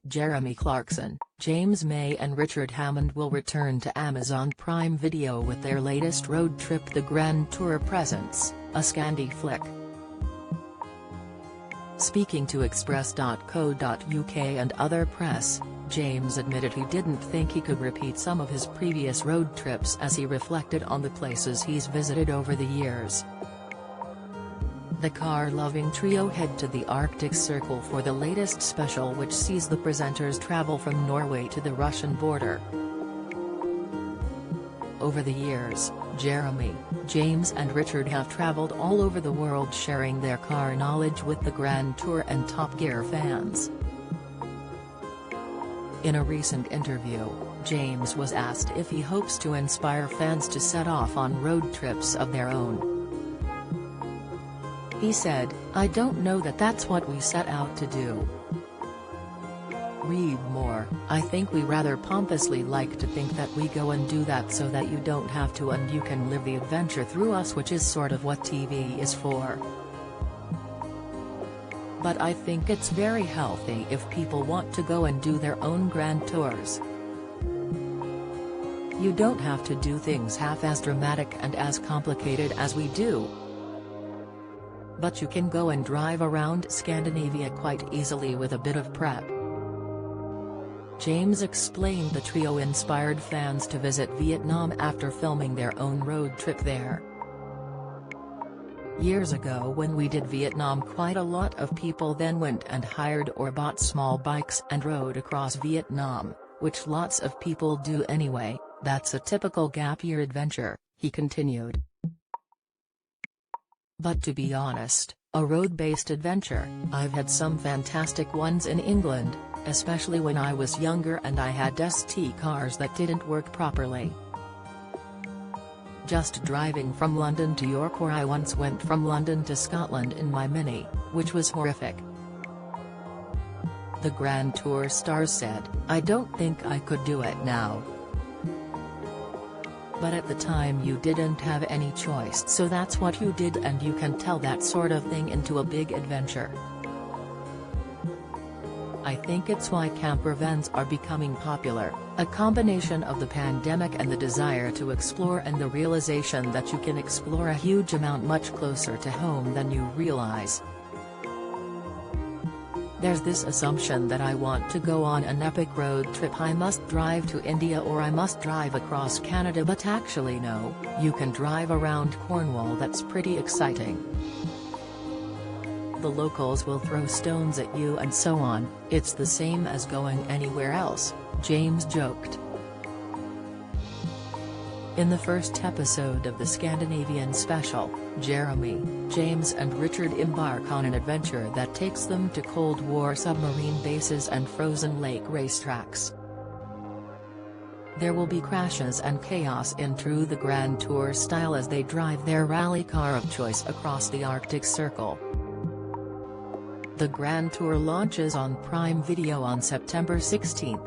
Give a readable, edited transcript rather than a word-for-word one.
Jeremy Clarkson, James May and Richard Hammond will return to Amazon Prime Video with their latest road trip The Grand Tour Presents, a Scandi flick. Speaking to Express.co.uk and other press, James admitted he didn't think he could repeat some of his previous road trips as he reflected on the places he's visited over the years. The car-loving trio head to the Arctic Circle for the latest special, which sees the presenters travel from Norway to the Russian border. Over the years, Jeremy, James and Richard have traveled all over the world sharing their car knowledge with the Grand Tour and Top Gear fans. In a recent interview, James was asked if he hopes to inspire fans to set off on road trips of their own. He said, "I don't know that that's what we set out to do. Read more. I think we rather pompously like to think that we go and do that so that you don't have to and you can live the adventure through us, which is sort of what TV is for. But I think it's very healthy if people want to go and do their own grand tours. You don't have to do things half as dramatic and as complicated as we do. But you can go and drive around Scandinavia quite easily with a bit of prep." James explained the trio inspired fans to visit Vietnam after filming their own road trip there. "Years ago when we did Vietnam, quite a lot of people then went and hired or bought small bikes and rode across Vietnam, which lots of people do anyway. That's a typical gap year adventure," he continued. "But to be honest, a road-based adventure, I've had some fantastic ones in England, especially when I was younger and I had ST cars that didn't work properly. Just driving from London to York, or I once went from London to Scotland in my Mini, which was horrific." The Grand Tour stars said, "I don't think I could do it now. But at the time you didn't have any choice, so that's what you did, and you can tell that sort of thing into a big adventure. I think it's why camper vans are becoming popular, a combination of the pandemic and the desire to explore and the realization that you can explore a huge amount much closer to home than you realize. There's this assumption that I want to go on an epic road trip, I must drive to India or I must drive across Canada, but actually no, you can drive around Cornwall. That's pretty exciting. The locals will throw stones at you and so on, it's the same as going anywhere else," James joked. In the first episode of the Scandinavian special, Jeremy, James and Richard embark on an adventure that takes them to Cold War submarine bases and frozen lake racetracks. There will be crashes and chaos in true The Grand Tour style as they drive their rally car of choice across the Arctic Circle. The Grand Tour launches on Prime Video on September 16.